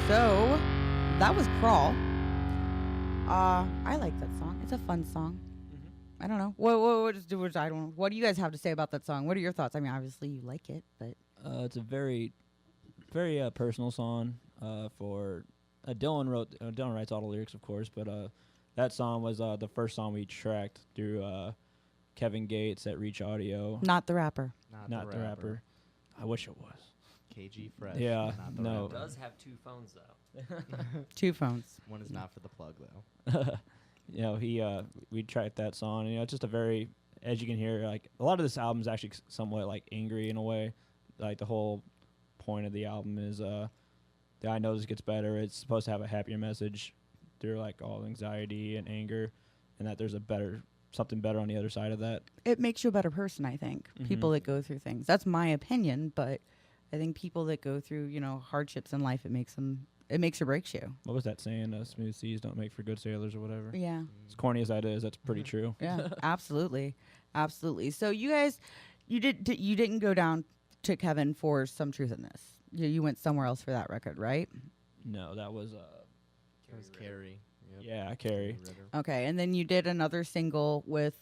So that was Crawl. I like that song. It's a fun song. I don't know. I don't know. What do you guys have to say about that song? What are your thoughts? I mean, obviously you like it, but it's a very, very personal song. For Dylan writes all the lyrics, of course, but that song was the first song we tracked through Kevin Gates at Reach Audio. not the rapper. Not the rapper. I wish it was. KG Fresh. Yeah, not the no. It does have 2 phones though. 2 phones. One is not for the plug though. We tracked that song. And, it's just a very, as you can hear, like a lot of this album is actually somewhat like angry in a way. Like the whole point of the album is that I know this gets better. It's supposed to have a happier message through like all anxiety and anger, and that there's something better on the other side of that. It makes you a better person, I think. People that go through things. That's my opinion, but I think people that go through, hardships in life, it makes or breaks you. What was that saying? Smooth seas don't make for good sailors or whatever. Yeah. As corny as that is, that's pretty true. Yeah, absolutely. Absolutely. So you guys, you didn't go down to Kevin for Some Truth in This. You went somewhere else for that record, right? No, that was It was Carrie. Yep. yeah, Carrie. Okay, and then you did another single with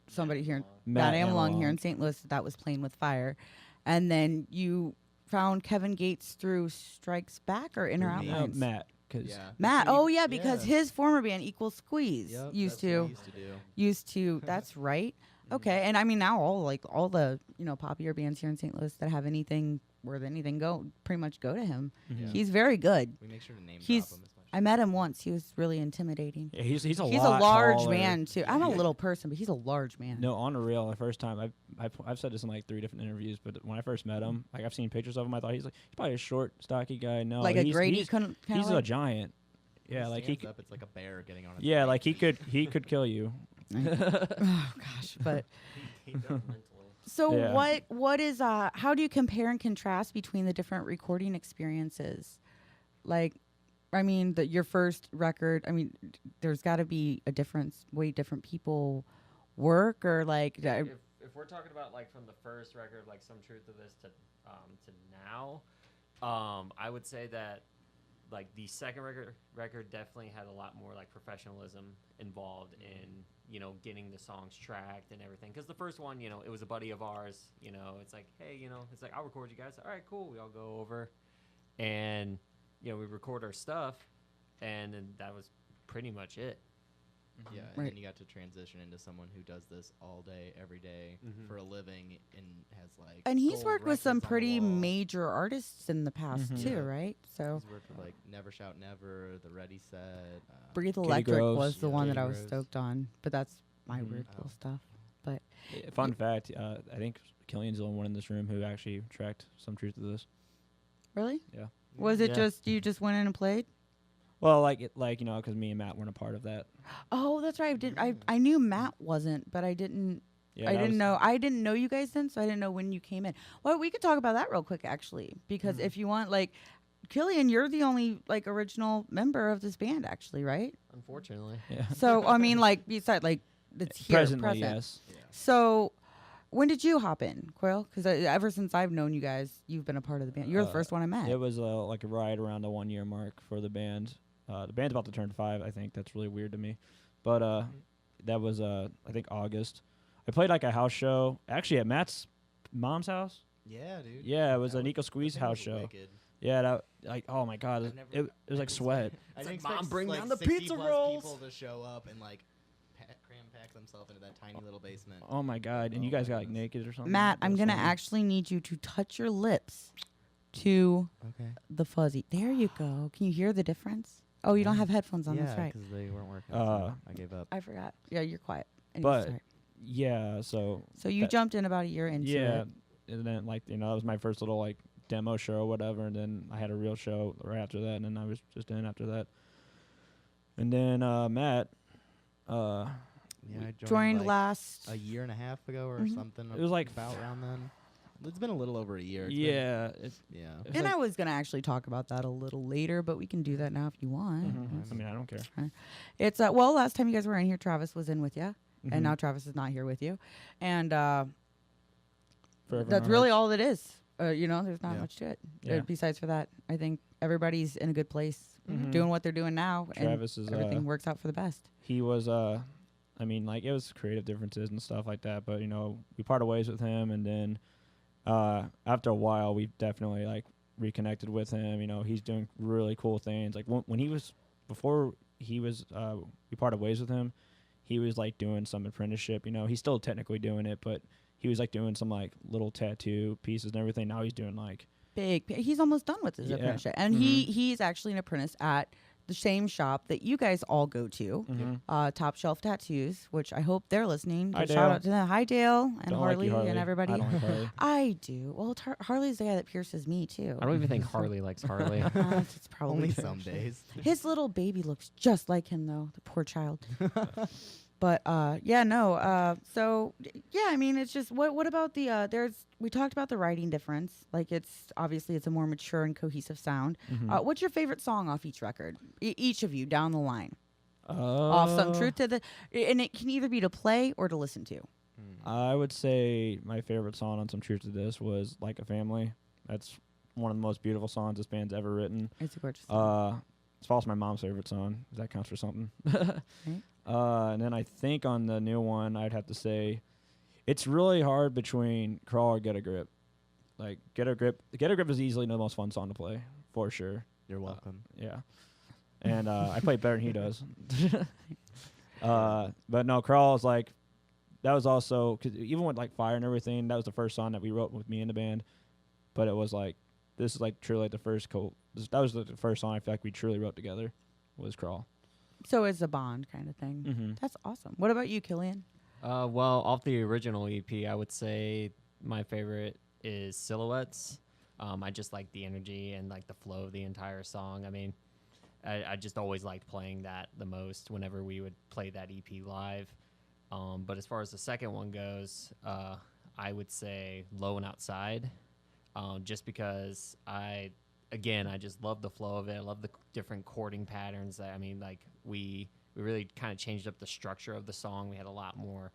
somebody here, Matt Matt Amlong here in Amlong. St. Louis. That was Playing with Fire, and then you found Kevin Gates through Strikes Back or Inner Me. Outlines. Matt, because Yeah. Matt. That's what Oh yeah, because yeah. his former band Equal Squeeze Yep, used that's what to we used to do. used to. That's right. Okay, and I mean now all the poppier bands here in St. Louis that have anything worth anything pretty much go to him. Yeah. He's very good. We make sure to name He's- drop him as much. I met him once. He was really intimidating. yeah, he's a He's a lot large taller. man too. I'm a little person, but he's a large man. No, on the real, the first time I've said this in like 3 different interviews, but when I first met him, like I've seen pictures of him, I thought he's probably a short, stocky guy. No, like a he's, Grady he's, kind he's of a giant. Yeah, like he stands could. up, it's like a bear getting on. Yeah, like he could kill you. Oh gosh, but He does mentally. so Yeah. what is how do you compare and contrast between the different recording experiences? Like, I mean, your first record. I mean, there's got to be a difference. Way different people work, or like. If we're talking about like from the first record, like Some Truth of This to now, I would say that like the second record definitely had a lot more like professionalism involved in getting the songs tracked and everything. Because the first one, it was a buddy of ours. It's like, hey, it's like I'll record you guys. All right, cool. We all go over, and we record our stuff, and then that was pretty much it. Yeah, and Right. then you got to transition into someone who does this all day, every day for a living, and has like. And he's gold worked with some records on the pretty wall. major artists in the past too, Yeah. right? So He's worked with like Never Shout Never, The Ready Set. Breathe Katie Electric Groves. was the Yeah, one that Katie I was Groves. stoked on, but that's my Mhm. weird little Oh. stuff. But Fun fact: I think Killian's the only one in this room who actually tracked Some Truth to This. really, Yeah. was it Yeah. just you just went in and played? Well, because me and Matt weren't a part of that. Oh, that's right. I knew Matt wasn't, but I didn't. Yeah, I that didn't was- know. I didn't know you guys then, so I didn't know when you came in. Well, we could talk about that real quick, actually, because if you want, like, Killian, you're the only like original member of this band, actually, right? Unfortunately. Yeah. So I mean, like, besides, like, it's here, Presently, present. yes. Yeah. So, when did you hop in, Quail? Because ever since I've known you guys, you've been a part of the band. You're the first one I met. It was like a ride around the 1 year mark for the band. The band's about to turn 5. I think that's really weird to me, but that was I think August. I played like a house show actually at Matt's mom's house. Yeah, dude. Yeah, it was That a Nico Squeeze that thing house was show. wicked. Yeah, that like oh my god, I've never- it was like sweat. I It's didn't like, Mom, expect bring like down the 60 pizza plus rolls. people to show up and like pack themselves into that tiny little basement. Oh my god, and Oh you guys my got like goodness. naked or something. Matt, That I'm was gonna funny. actually need you to touch your lips to Okay. the fuzzy. There you go. Can you hear the difference? Oh, you don't have headphones on. Yeah, That's right. because they weren't working. Uh, so I gave up. I forgot. Yeah, you're quiet. Anyways, But sorry. Yeah, so You jumped in about a year into yeah, it. and then like that was my first little like demo show or whatever, and then I had a real show right after that, and then I was just in after that. And then Matt, Yeah, I Joined like last. a year and a half ago or Mhm. something. It was like about around then. It's been a little over a year. It's yeah, yeah. it's And like- I was gonna actually talk about that a little later, but we can do that now if you want. I mean, I don't care. It's well, last time you guys were in here, Travis was in with you, Mhm. and now Travis is not here with you, and Forever in that's our really hearts. all it is. There's not Yeah. much to it. Yeah. Besides for that, I think everybody's in a good place, doing what they're doing now, Travis and is everything works out for the best. he was I mean, like, it was creative differences and stuff like that, but we parted ways with him, and then after a while we definitely like reconnected with him. He's doing really cool things. Like when he was before he was we parted ways with him, he was like doing some apprenticeship. He's still technically doing it, but he was like doing some like little tattoo pieces and everything. Now he's doing like He's almost done with his apprenticeship, and he's actually an apprentice at the same shop that you guys all go to, Top Shelf Tattoos, which I hope they're listening. Hi, Shout Dale. out to them. Hi, Dale and Don't Harley, like you, Harley and everybody. I don't like Harley. I do. Well, Harley's the guy that pierces me too. I don't even think Harley likes Harley. It's probably Only true. some days. His little baby looks just like him, though. The poor child. But so I mean, it's just what about the we talked about the writing difference. Like, it's a more mature and cohesive sound. What's your favorite song off each record? Each of you down the line. Off Some Truth to the, and it can either be to play or to listen to. I would say my favorite song on Some Truth to This was Like a Family. That's one of the most beautiful songs this band's ever written. It's a gorgeous song. It's also my mom's favorite song. If that counts for something. Right. And then I think on the new one, I'd have to say it's really hard between Crawl or Get a Grip. Like, Get a Grip is easily the most fun song to play, for sure. You're welcome. Yeah. And I play it better than he does. But no, Crawl is like, that was also, because even with like Fire and everything, that was the first song that we wrote with me in the band. But it was like, this is like truly like the first that was the first song I feel like we truly wrote together, was Crawl. So it's a bond kind of thing. That's awesome. What about you, Killian? Well, off the original EP, I would say my favorite is Silhouettes. I just like the energy and like the flow of the entire song. I mean, I just always liked playing that the most whenever we would play that EP live. But as far as the second one goes, I would say Low and Outside, just because I just love the flow of it. I love the different chording patterns. We really kind of changed up the structure of the song. We had a lot more,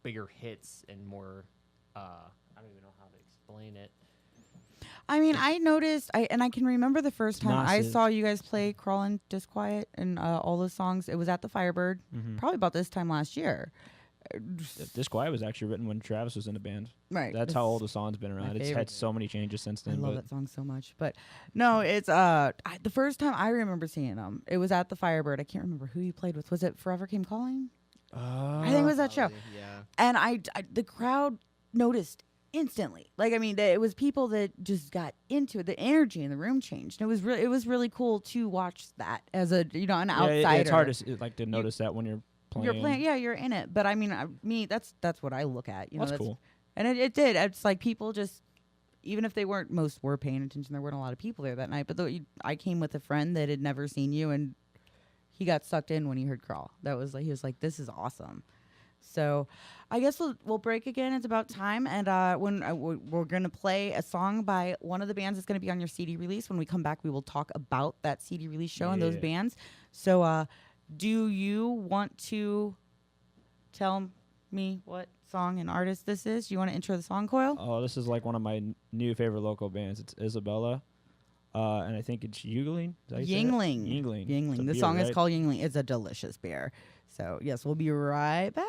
bigger hits and more. I don't even know how to explain it. I mean, I noticed, and I can remember the first time I Massive. saw you guys play Crawl and Disquiet and all those songs. It was at the Firebird, probably about this time last year. Disquiet was actually written when Travis was in the band. Right. That's how old the song's been around. It's favorite. had so many changes since I then. love but that song so much. But no, it's the first time I remember seeing them, it was at the Firebird. I can't remember who you played with. Was it Forever Came Calling? I think it was that show. Probably, yeah. And I the crowd noticed instantly. Like, I mean, it was people that just got into it. The energy in the room changed. It was really cool to watch that as an outsider. it's hard to notice that when you're playing. You're playing, yeah, you're in it. But I mean, that's what I look at. That's cool. And it did. It's like people just, even if they weren't, most were paying attention. There weren't a lot of people there that night. But I came with a friend that had never seen you, and he got sucked in when he heard Crawl. That was like, he was like, this is awesome. So I guess we'll break again. It's about time. And we're going to play a song by one of the bands that's going to be on your CD release. When we come back, we will talk about that CD release show and those bands. So do you want to tell me what song and artist this is? You want to intro the song, Coyle? Oh, this is like one of my new favorite local bands. It's Isabella. And I think it's Yingling. Yingling. Yingling. Yingling. The beer, song right? is called Yingling. It's a delicious beer. So, yes, we'll be right back.